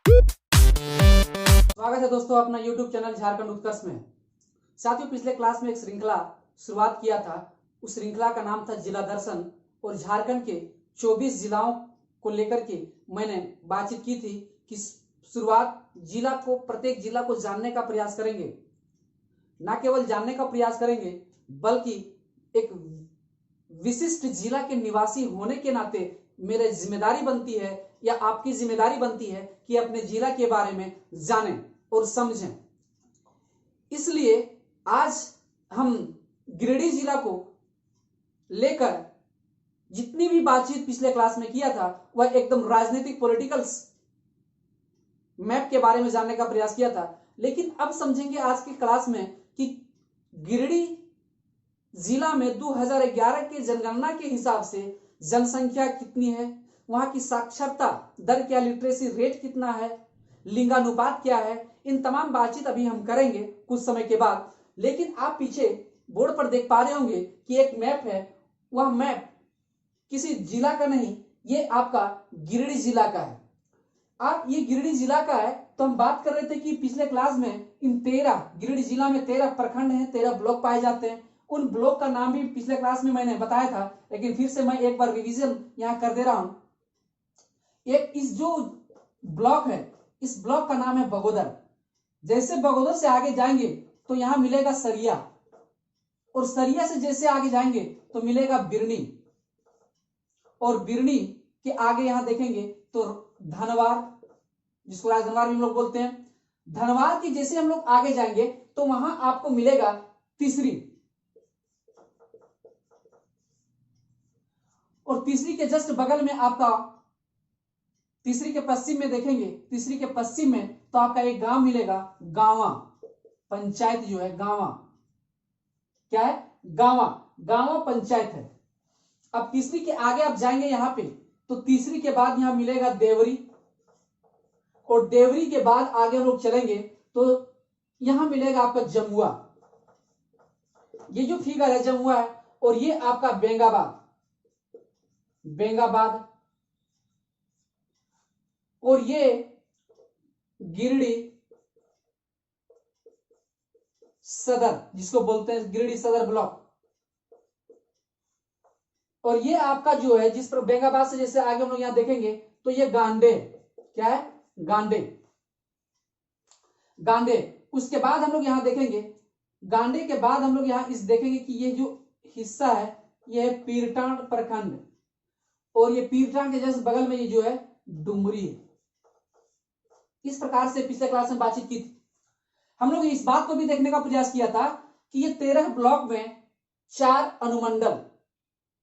स्वागत है दोस्तों अपना YouTube चैनल झारखंड उत्कर्ष में। साथियों, पिछले क्लास में एक श्रृंखला शुरुआत किया था। उस श्रृंखला का नाम था जिला दर्शन और झारखंड के 24 जिलाओं को लेकर के मैंने बातचीत की थी कि शुरुआत प्रत्येक जिला को जानने का प्रयास करेंगे। ना केवल जानने का प्रयास करेंगे बल्कि एक विशिष्ट जिला के निवासी होने के नाते मेरी जिम्मेदारी बनती है या आपकी जिम्मेदारी बनती है कि अपने जिला के बारे में जानें और समझें। इसलिए आज हम गिरिडीह जिला को लेकर जितनी भी बातचीत पिछले क्लास में किया था वह एकदम राजनीतिक पॉलिटिकल मैप के बारे में जानने का प्रयास किया था। लेकिन अब समझेंगे आज की क्लास में कि गिरिडीह जिला में 2011 के जनगणना के हिसाब से जनसंख्या कितनी है, वहां की साक्षरता दर क्या, लिटरेसी रेट कितना है, लिंगानुपात क्या है, इन तमाम बातचीत अभी हम करेंगे कुछ समय के बाद। लेकिन आप पीछे बोर्ड पर देख पा रहे होंगे कि एक मैप है। वह मैप किसी जिला का नहीं, ये आपका गिरिडीह जिला का है। आप ये गिरिडीह जिला का है तो हम बात कर रहे थे कि पिछले क्लास में इन 13 गिरिडीह जिला में 13 प्रखंड हैं, 13 ब्लॉक पाए जाते हैं। उन ब्लॉक का नाम भी पिछले क्लास में मैंने बताया था, लेकिन फिर से मैं एक बार रिवीजन यहां कर दे रहा हूं। एक इस जो ब्लॉक है, इस ब्लॉक का नाम है बगोदर। जैसे बगोदर से आगे जाएंगे तो यहां मिलेगा सरिया, और सरिया से जैसे आगे जाएंगे तो मिलेगा बिरनी, और बिरनी के आगे यहां देखेंगे तो धनवार, जिसको राजधनवार भी हम लोग बोलते हैं। धनवार की जैसे हम लोग आगे जाएंगे तो वहां आपको मिलेगा तीसरी, और तीसरी के जस्ट बगल में आपका, तीसरी के पश्चिम में देखेंगे, तीसरी के पश्चिम में तो आपका एक गांव मिलेगा, गांवा पंचायत जो है, गांवा क्या है, गांवा, गांवा पंचायत है। अब तीसरी के आगे आप जाएंगे यहां पे तो तीसरी के बाद यहां मिलेगा देवरी, और देवरी के बाद आगे हम लोग चलेंगे तो यहां मिलेगा आपका जमुआ। ये जो फिगर है जमुआ है, और ये आपका बेंगाबाद, बेंगाबाद, और ये गिरिडीह सदर, जिसको बोलते हैं गिरिडीह सदर ब्लॉक। और ये आपका जो है, जिस पर बेंगाबाद से जैसे आगे हम लोग यहां देखेंगे तो ये गांडे, क्या है, गांडे, गांडे। उसके बाद हम लोग यहां देखेंगे, गांडे के बाद हम लोग यहां इस देखेंगे कि ये जो हिस्सा है ये है पीरटांड प्रखंड, और ये पीरटांड के जस्ट बगल में ये जो है डुमरी है। इस प्रकार से पिछले क्लास में बातचीत की थी। हम लोग इस बात को भी देखने का प्रयास किया था कि ये 13 ब्लॉक में 4 अनुमंडल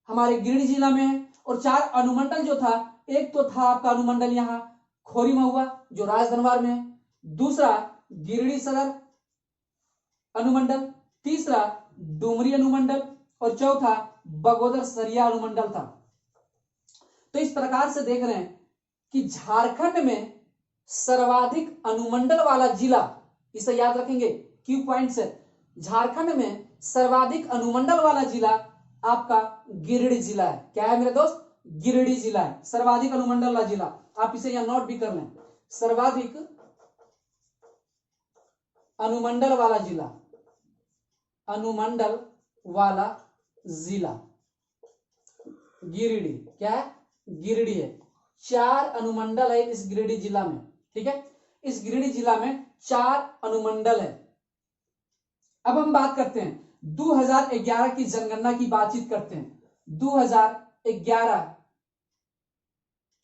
हमारे गिरिडीह जिला में है, और 4 अनुमंडल जो था, एक तो था आपका अनुमंडल यहां खोरी महुआ जो राजधनवार में है, दूसरा गिरिडीह सदर अनुमंडल, तीसरा डुमरी अनुमंडल, और चौथा बगोदर सरिया अनुमंडल था। तो इस प्रकार से देख रहे हैं कि झारखंड में सर्वाधिक अनुमंडल वाला जिला, इसे याद रखेंगे, क्यू पॉइंट से, झारखंड में सर्वाधिक अनुमंडल वाला जिला आपका गिरिडीह जिला है। क्या है मेरे दोस्त, गिरिडीह जिला है सर्वाधिक अनुमंडल वाला जिला। आप इसे यहां नोट भी कर लें, सर्वाधिक अनुमंडल वाला जिला, अनुमंडल वाला जिला गिरिडीह, क्या है, गिरिडीह है। 4 अनुमंडल है इस गिरिडीह जिला में, ठीक है। इस गिरिडीह जिला में 4 अनुमंडल है। अब हम बात करते हैं 2011 की जनगणना की, बातचीत करते हैं 2011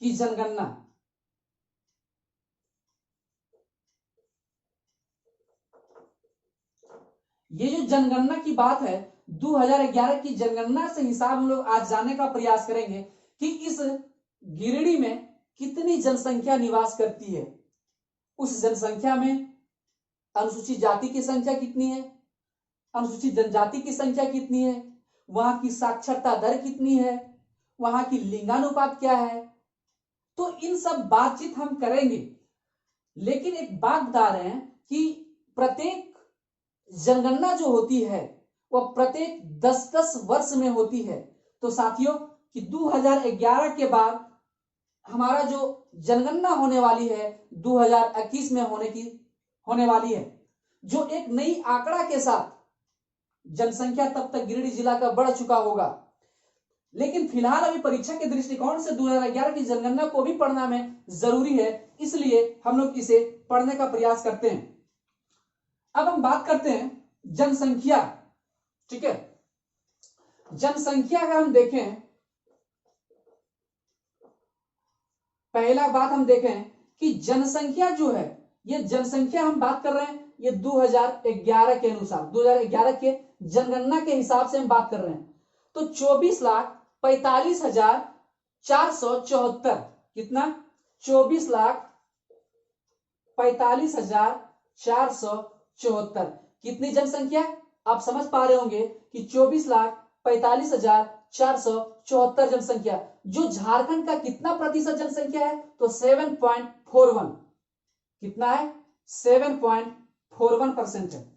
की जनगणना। ये जो जनगणना की बात है, 2011 की जनगणना से हिसाब हम लोग आज जानने का प्रयास करेंगे कि इस गिरिडीह में कितनी जनसंख्या निवास करती है। उस जनसंख्या में अनुसूचित जाति की संख्या कितनी है, अनुसूचित जनजाति की संख्या कितनी है, वहां की साक्षरता दर कितनी है, वहां की लिंगानुपात क्या है। तो इन सब बातचीत हम करेंगे। लेकिन एक बात बता रहे हैं कि प्रत्येक जनगणना जो होती है वह प्रत्येक 10-10 वर्ष में होती है। तो साथियों कि 2011 के बाद हमारा जो जनगणना होने वाली है 2021 में होने वाली है, जो एक नई आंकड़ा के साथ जनसंख्या तब तक गिरिडीह जिला का बढ़ चुका होगा। लेकिन फिलहाल अभी परीक्षा के दृष्टिकोण से 2011 की जनगणना को भी पढ़ना में जरूरी है, इसलिए हम लोग इसे पढ़ने का प्रयास करते हैं। अब हम बात करते हैं जनसंख्या। ठीक है, जनसंख्या का हम देखें, पहला बात हम देखें कि जनसंख्या जो है, ये जनसंख्या हम बात कर रहे हैं ये 2011 के अनुसार, 2011 के जनगणना के हिसाब से हम बात कर रहे हैं। तो 24,45,474, कितना? 24,45,474। कितनी जनसंख्या? आप समझ पा रहे होंगे कि 24,45,474 जनसंख्या, जो झारखंड का कितना प्रतिशत जनसंख्या है? तो 7.41। कितना है? 7.41% है।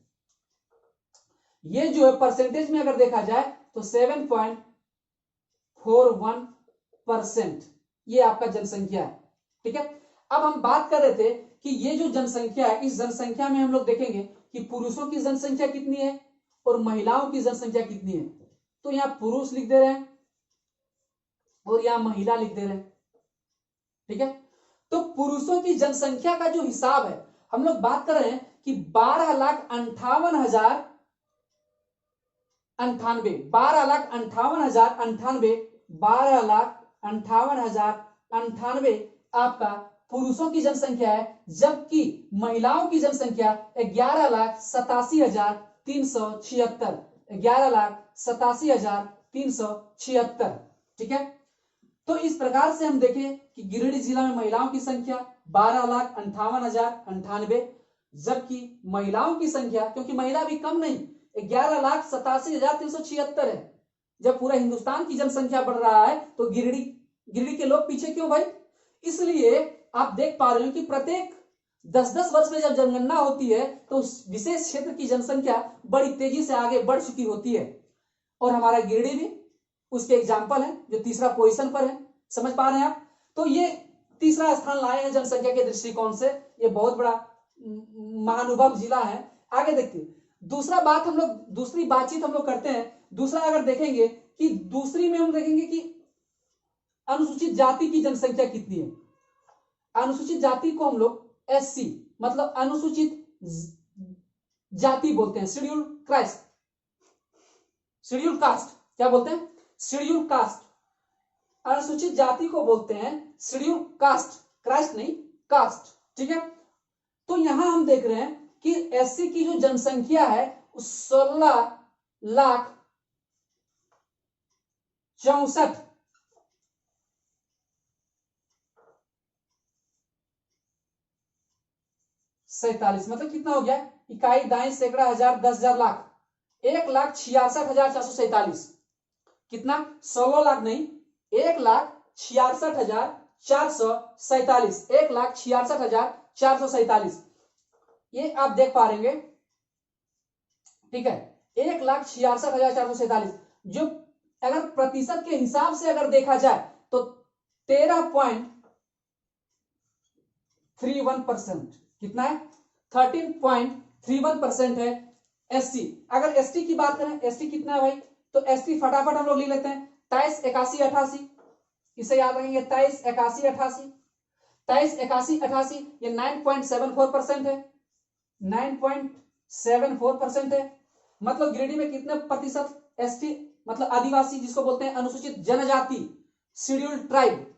ये जो है परसेंटेज में अगर देखा जाए तो 7.41%, ये आपका जनसंख्या है। ठीक है, अब हम बात कर रहे थे कि ये जो जनसंख्या है, इस जनसंख्या में हम लोग देखेंगे कि पुरुषों की जनसंख्या कितनी है और महिलाओं की जनसंख्या कितनी है। तो यहां पुरुष लिख दे रहे हैं और यहां महिला लिख दे रहे हैं। ठीक है, तो पुरुषों की जनसंख्या का जो हिसाब है, हम लोग बात कर रहे हैं कि 12,58,098, 12,58,098 आपका पुरुषों की जनसंख्या है, जबकि महिलाओं की जनसंख्या 11,87,376, 11,87,376। ठीक है, तो इस प्रकार से हम देखें कि गिरिडीह जिला में महिलाओं की संख्या 12,58,098, जबकि महिलाओं की संख्या, क्योंकि महिला भी कम नहीं, 11,87,376 है। जब पूरा हिंदुस्तान की जनसंख्या बढ़ रहा है तो गिरिडीह के लोग पीछे क्यों भाई? इसलिए आप देख पा रहे हो कि प्रत्येक 10-10 वर्ष में जब जनगणना होती है तो उस विशेष क्षेत्र की जनसंख्या बड़ी तेजी से आगे बढ़ चुकी होती है, और हमारा गिरिडीह भी उसके एग्जाम्पल है, जो तीसरा पोजीशन पर है। समझ पा रहे हैं आप? तो ये तीसरा स्थान लाए हैं जनसंख्या के दृष्टिकोण से, ये बहुत बड़ा महानुभव जिला है। आगे देखिए, दूसरी बातचीत हम लोग करते हैं। दूसरा अगर देखेंगे कि दूसरी में हम देखेंगे कि अनुसूचित जाति की जनसंख्या कितनी है। अनुसूचित जाति को हम लोग SC मतलब अनुसूचित जाति बोलते हैं, शेड्यूल कास्ट। क्या बोलते हैं? Schedule caste. अनुसूचित जाति को बोलते हैं शेड्यूल कास्ट, क्राइस्ट नहीं, कास्ट। ठीक है, तो यहां हम देख रहे हैं कि SC की जो जनसंख्या है 16,64,47, मतलब कितना हो गया? इकाई, दाई, सैकड़ा, हजार, 10,000, लाख, 1,66,447। कितना? 16 लाख नहीं, 1,66,447, 1,66,447। ये आप देख पा रहे हैं। ठीक है, 1,66,447, जो अगर प्रतिशत के हिसाब से अगर देखा जाए तो 13.31%। कितना है? 13.31% है SC। अगर ST की बात करें, ST कितना है भाई? तो ST फटाफट हम लोग लिख लेते हैं, 23,81,88। इसे याद रखेंगे, 23,81,88, 23,81,88, ये 9.74% है, 9.74% है। मतलब गिरिडीह में कितने प्रतिशत ST मतलब आदिवासी, जिसको बोलते हैं अनुसूचित जनजाति, शेड्यूल ट्राइब,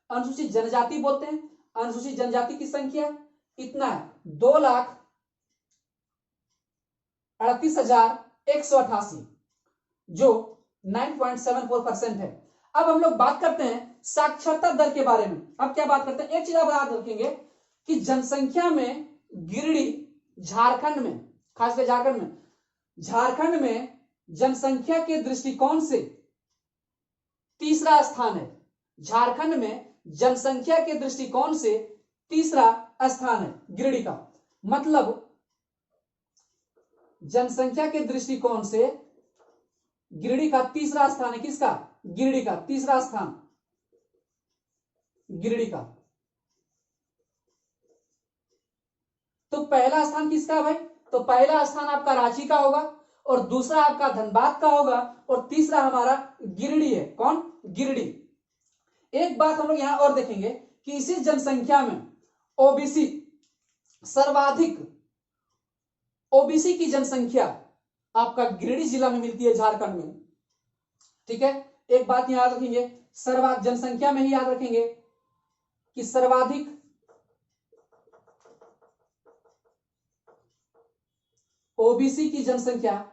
अनुसूचित जनजाति बोलते हैं। अनुसूचित जनजाति की संख्या इतना है, 2,38,188, जो 9.74% है। अब हम लोग बात करते हैं साक्षरता दर के बारे में। अब क्या बात करते हैं? एक चीज आप याद रखेंगे कि जनसंख्या में गिरिडीह झारखंड में, खासकर झारखंड में जनसंख्या के दृष्टिकोण से तीसरा स्थान है। झारखंड में जनसंख्या के दृष्टिकोण से तीसरा स्थान है गिरिडीह का। मतलब जनसंख्या के दृष्टिकोण से गिरिडीह का तीसरा स्थान है। किसका? गिरिडीह का तीसरा स्थान। गिरिडीह का। तो पहला स्थान किसका है भाई? तो पहला स्थान आपका रांची का होगा, और दूसरा आपका धनबाद का होगा, और तीसरा हमारा गिरिडीह है। कौन? गिरिडीह। एक बात हम लोग यहां और देखेंगे कि इसी जनसंख्या में ओबीसी सर्वाधिक, ओबीसी की जनसंख्या आपका गिरिडीह जिला में मिलती है, झारखंड में। ठीक है, एक बात याद रखेंगे, सर्वाधिक जनसंख्या में ही याद रखेंगे कि सर्वाधिक ओबीसी की जनसंख्या,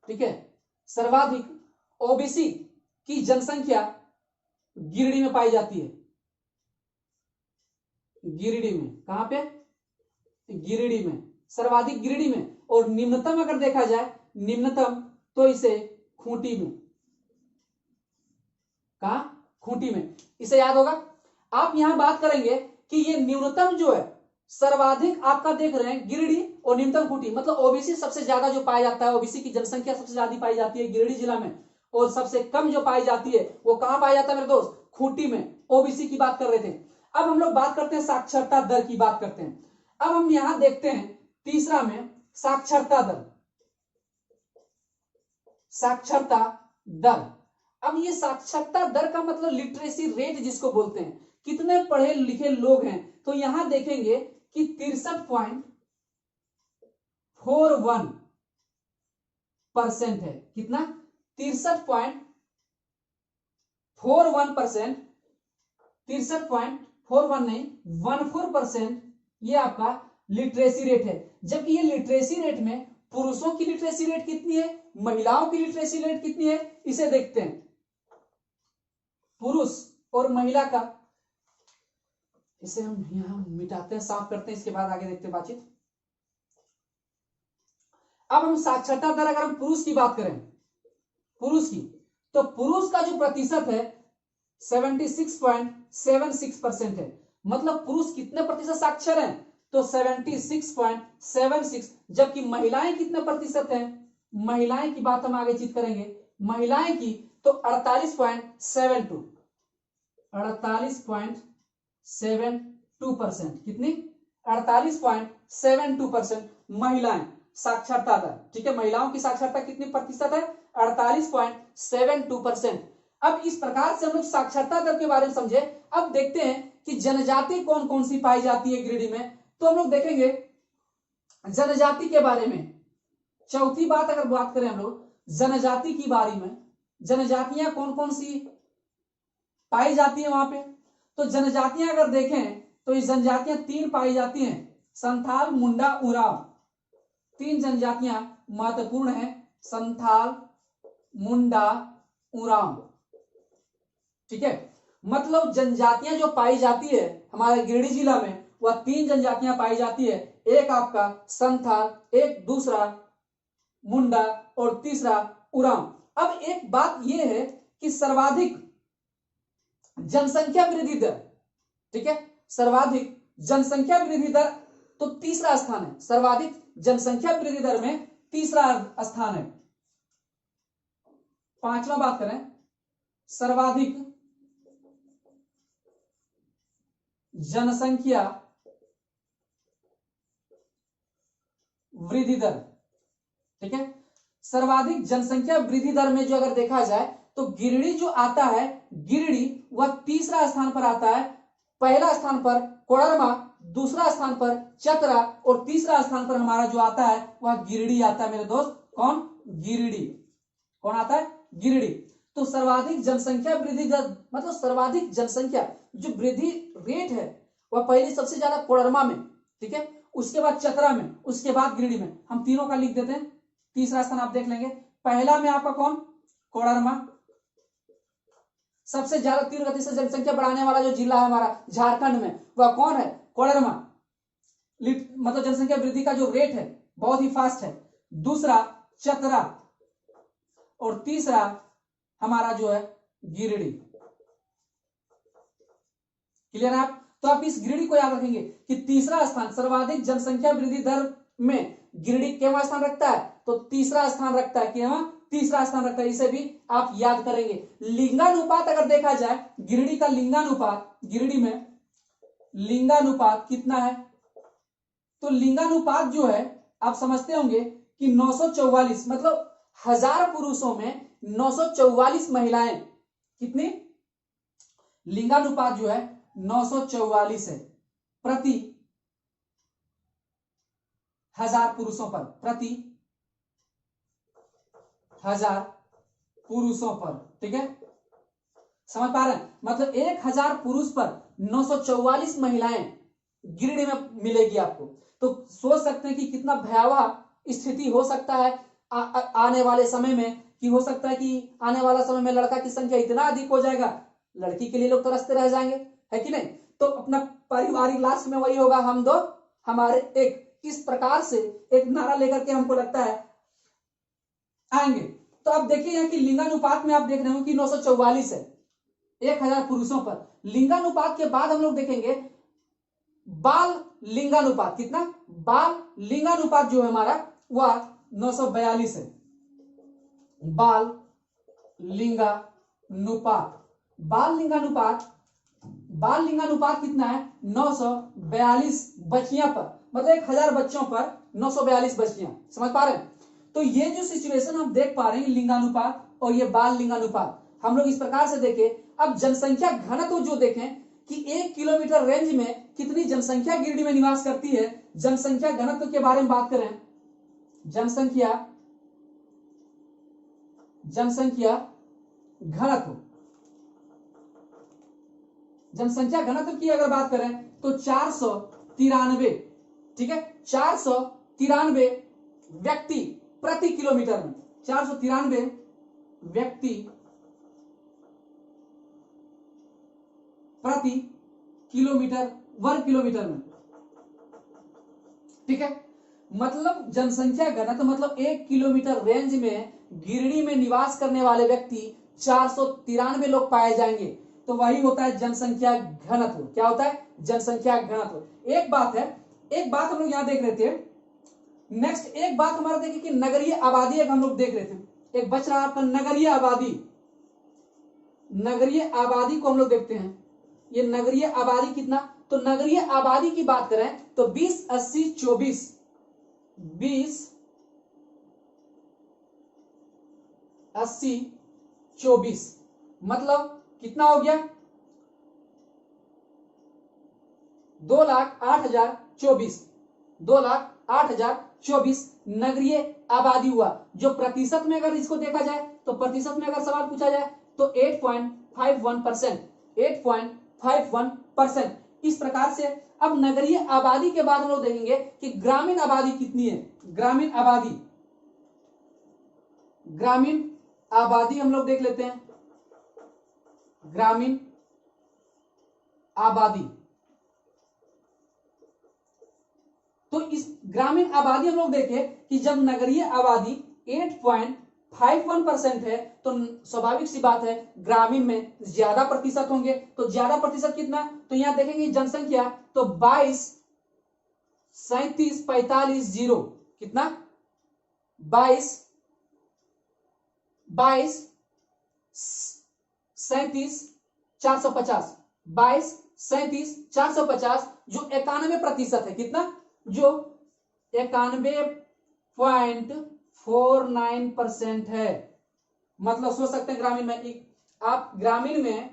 ठीक है, सर्वाधिक ओबीसी की जनसंख्या गिरिडीह में पाई जाती है। गिरिडीह में, कहां पे? गिरिडीह में, सर्वाधिक गिरिडीह में। और निम्नतम अगर देखा जाए, निम्नतम तो इसे खूंटी में। कहां? खूंटी में। इसे याद होगा। आप यहां बात करेंगे कि ये न्यूनतम जो है, सर्वाधिक आपका देख रहे हैं गिरिडीह और निम्नतम खूंटी, मतलब ओबीसी सबसे ज्यादा जो पाया जाता है, ओबीसी की जनसंख्या सबसे ज्यादा पाई जाती है गिरिडीह जिला में, और सबसे कम जो पाई जाती है वो कहां पाया जाता है मेरे दोस्त? खूंटी में। ओबीसी की बात कर रहे थे। अब हम लोग बात करते हैं साक्षरता दर की बात करते हैं। अब हम यहां देखते हैं तीसरा में साक्षरता दर। साक्षरता दर, अब ये साक्षरता दर का मतलब लिटरेसी रेट जिसको बोलते हैं, कितने पढ़े लिखे लोग हैं। तो यहां देखेंगे कि 63.41% है। कितना? 63.41%, 63.41 नहीं, 14% ये आपका लिटरेसी रेट है। जबकि ये लिटरेसी रेट में पुरुषों की लिटरेसी रेट कितनी है, महिलाओं की लिटरेसी रेट कितनी है, इसे देखते हैं। पुरुष और महिला का, इसे हम यहां मिटाते हैं, साफ करते हैं, इसके बाद आगे देखते हैं बातचीत। अब हम साक्षरता दर, अगर हम पुरुष की बात करें, पुरुष की, तो पुरुष का जो प्रतिशत है 76.76% है। मतलब पुरुष कितने प्रतिशत साक्षर हैं? तो 76.76। जबकि महिलाएं कितने प्रतिशत हैं? महिलाएं की बात हम आगे चित करेंगे। महिलाएं की तो 48.72, 48.72%। कितनी? 48.72% महिलाएं साक्षरता दर। ठीक है, महिलाओं की साक्षरता कितनी प्रतिशत है? 48.72%। अब इस प्रकार से हम लोग साक्षरता दर के बारे में समझे। अब देखते हैं कि जनजाति कौन कौन सी पाई जाती है गिरिडीह में। तो हम लोग देखेंगे जनजाति के बारे में। चौथी बात अगर बात करें हम लोग जनजाति की बारे में, जनजातियां कौन कौन सी पाई जाती है वहां पे, तो जनजातियां अगर देखें तो ये जनजातियां 3 पाई जाती हैं, संथाल, मुंडा, उरांव। 3 जनजातियां महत्वपूर्ण है, संथाल, मुंडा, उरांव। ठीक है, मतलब जनजातियां जो पाई जाती है हमारे गिरिडीह जिला में, वह 3 जनजातियां पाई जाती है। एक आपका संथाल, एक दूसरा मुंडा, और तीसरा उरांव। अब एक बात यह है कि सर्वाधिक जनसंख्या वृद्धि दर, ठीक है, सर्वाधिक जनसंख्या वृद्धि दर तो तीसरा स्थान है। सर्वाधिक जनसंख्या वृद्धि दर में तीसरा स्थान है। पांचवा बात करें सर्वाधिक जनसंख्या वृद्धि दर। ठीक है, सर्वाधिक जनसंख्या वृद्धि दर में जो अगर देखा जाए तो गिरिडीह जो आता है, गिरिडीह वह तीसरा स्थान पर आता है। पहला स्थान पर कोडरमा, दूसरा स्थान पर चतरा, और तीसरा स्थान पर हमारा जो आता है वह गिरिडीह आता है मेरे दोस्त। कौन? गिरिडीह। कौन आता है? गिरिडीह। तो सर्वाधिक जनसंख्या वृद्धि दर मतलब सर्वाधिक जनसंख्या जो वृद्धि रेट है वह पहले सबसे ज्यादा कोडरमा में, ठीक है, उसके बाद चतरा में, उसके बाद गिरिडीह में। हम तीनों का लिख देते हैं, तीसरा स्थान आप देख लेंगे। पहला में आपका कौन? कोडरमा। सबसे ज्यादा तीव्र गति से जनसंख्या बढ़ाने वाला जो जिला है हमारा झारखंड में, वह कौन है? कोडरमा। मतलब जनसंख्या वृद्धि का जो रेट है बहुत ही फास्ट है। दूसरा चतरा, और तीसरा हमारा जो है गिरिडीह। क्लियर है आप? तो आप इस गिरिडीह को याद रखेंगे कि तीसरा स्थान सर्वाधिक जनसंख्या वृद्धि दर में गिरिडीह केवल स्थान रखता है, तो तीसरा स्थान रखता है कि तीसरा स्थान रखता है। इसे भी आप याद करेंगे। लिंगानुपात अगर देखा जाए, गिरिडीह का लिंगानुपात, गिरिडीह में लिंगानुपात कितना है? तो लिंगानुपात जो है आप समझते होंगे कि 944, मतलब 1000 पुरुषों में 944 महिलाएं, कितनी? लिंगानुपात जो है 944 है प्रति 1000 पुरुषों पर, प्रति 1000 पुरुषों पर। ठीक है, समझ पा रहे हैं? मतलब 1000 पुरुष पर 944 महिलाएं गिरिडीह में मिलेगी आपको। तो सोच सकते हैं कि कितना भयावह स्थिति हो सकता है आने वाले समय में, कि हो सकता है कि आने वाला समय में लड़का की संख्या इतना अधिक हो जाएगा, लड़की के लिए लोग तरसते रह जाएंगे, है कि नहीं? तो अपना पारिवारिक लास्ट में वही होगा, हम दो हमारे एक। इस प्रकार से एक नारा लेकर के हमको लगता है आएंगे। तो अब देखिए यहाँ की लिंगानुपात में आप देख रहे हो कि 944 है 1000 पुरुषों पर। लिंगानुपात के बाद हम लोग देखेंगे बाल लिंगानुपात, कितना? बाल लिंगानुपात जो है हमारा वह 942 है। बाल लिंगानुपात, बाल लिंगानुपात कितना है? 942 बच्चियां पर, मतलब 1000 बच्चों पर 942 बच्चियां। समझ पा रहे हैं? तो ये जो सिचुएशन हम देख पा रहे हैं, लिंगानुपात और ये बाल लिंगानुपात, हम लोग इस प्रकार से देखें। अब जनसंख्या घनत्व जो देखें कि 1 किलोमीटर रेंज में कितनी जनसंख्या गिरिडीह में निवास करती है। जनसंख्या घनत्व के बारे में बात करें, जनसंख्या घनत्व, जनसंख्या घनत्व की अगर बात करें तो 493, ठीक है, 493 व्यक्ति प्रति किलोमीटर में, 493 व्यक्ति प्रति किलोमीटर, वर्ग किलोमीटर में। ठीक है, मतलब जनसंख्या घनत्व मतलब 1 किलोमीटर रेंज में गिरिडीह में निवास करने वाले व्यक्ति 493 लोग पाए जाएंगे। तो वही होता है जनसंख्या घनत्व। क्या होता है? जनसंख्या घनत्व। एक बात हम लोग यहां देख रहे थे। नेक्स्ट एक बात हमारा देखिए कि नगरीय आबादी एक हम लोग देख रहे थे। एक बच रहा आपका नगरीय आबादी। नगरीय आबादी को हम लोग देखते हैं। ये नगरीय आबादी कितना? तो नगरीय आबादी की बात करें तो 20 80 24, 20 80 24, मतलब कितना हो गया? 2,08,024, 2,08,024 नगरीय आबादी हुआ। जो प्रतिशत में अगर इसको देखा जाए तो प्रतिशत में अगर सवाल पूछा जाए तो 8.51%, 8.51%। इस प्रकार से अब नगरीय आबादी के बाद हम लोग देखेंगे कि ग्रामीण आबादी कितनी है। ग्रामीण आबादी हम लोग देख लेते हैं। ग्रामीण आबादी, तो इस ग्रामीण आबादी हम लोग देखें कि जब नगरीय आबादी 8.51% है तो स्वाभाविक सी बात है ग्रामीण में ज्यादा प्रतिशत होंगे। तो ज्यादा प्रतिशत कितना? तो यहां देखेंगे जनसंख्या तो 22 37 45 0, कितना? 22 37 450, 22 37 450 जो 91% है। कितना? जो 91.49% है। मतलब सोच सकते हैं ग्रामीण में, आप ग्रामीण में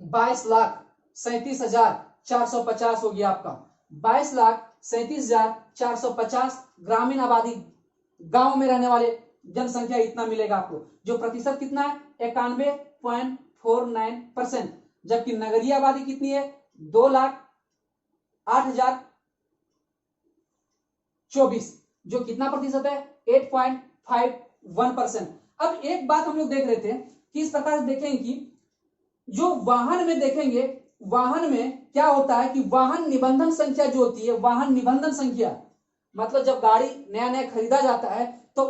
22,37,450 हो गया आपका। 22,37,450 ग्रामीण आबादी, गांव में रहने वाले जनसंख्या इतना मिलेगा आपको। जो प्रतिशत कितना है? 91.49%। जबकि नगरीय आबादी कितनी है? 2,08,024, जो कितना प्रतिशत है? 8.51%। अब एक बात हम लोग देख रहे थे कि इस प्रकार से देखेंगे कि जो वाहन में देखेंगे, वाहन में क्या होता है कि वाहन निबंधन संख्या जो होती है, वाहन निबंधन संख्या मतलब जब गाड़ी नया नया खरीदा जाता है तो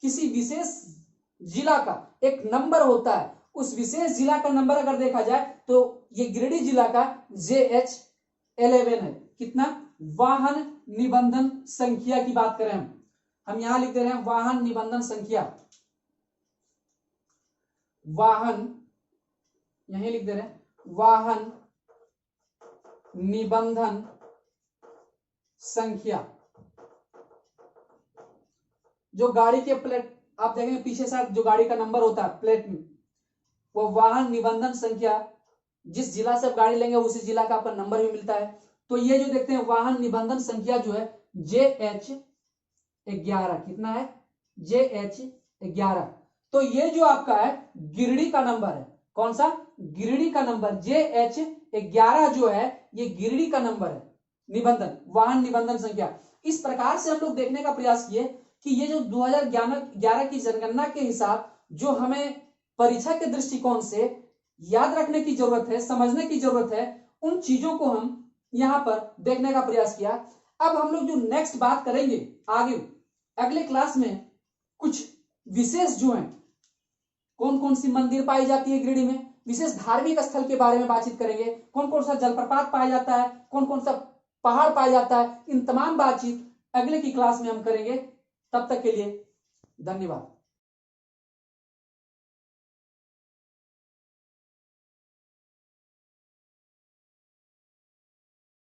किसी विशेष जिला का एक नंबर होता है। उस विशेष जिला का नंबर अगर देखा जाए तो ये गिरिडीह जिला का JH11 है। कितना? वाहन निबंधन संख्या की बात करें हम, हम यहां लिख दे रहे हैं वाहन निबंधन संख्या, वाहन, यहीं लिख दे रहे हैं वाहन निबंधन संख्या। जो गाड़ी के प्लेट आप देखेंगे पीछे साथ जो गाड़ी का नंबर होता है प्लेट में, वो वाहन निबंधन संख्या, जिस जिला से आप गाड़ी लेंगे उसी जिला का आपका नंबर भी मिलता है। तो ये जो देखते हैं वाहन निबंधन संख्या जो है JH11, कितना है JH11। तो ये जो आपका है गिरिडीह का नंबर है, कौन सा, गिरिडीह का नंबर JH11 जो है ये गिरिडीह का नंबर है, निबंधन, वाहन निबंधन संख्या। इस प्रकार से हम लोग देखने का प्रयास किए कि ये जो 2011 की जनगणना के हिसाब जो हमें परीक्षा के दृष्टिकोण से याद रखने की जरूरत है, समझने की जरूरत है, उन चीजों को हम यहां पर देखने का प्रयास किया। अब हम लोग जो नेक्स्ट बात करेंगे आगे अगले क्लास में, कुछ विशेष जो है कौन कौन सी मंदिर पाई जाती है गिरिडीह में, विशेष धार्मिक स्थल के बारे में बातचीत करेंगे, कौन कौन सा जलप्रपात पाया जाता है, कौन कौन सा पहाड़ पाया जाता है, इन तमाम बातचीत अगले की क्लास में हम करेंगे। तब तक के लिए धन्यवाद।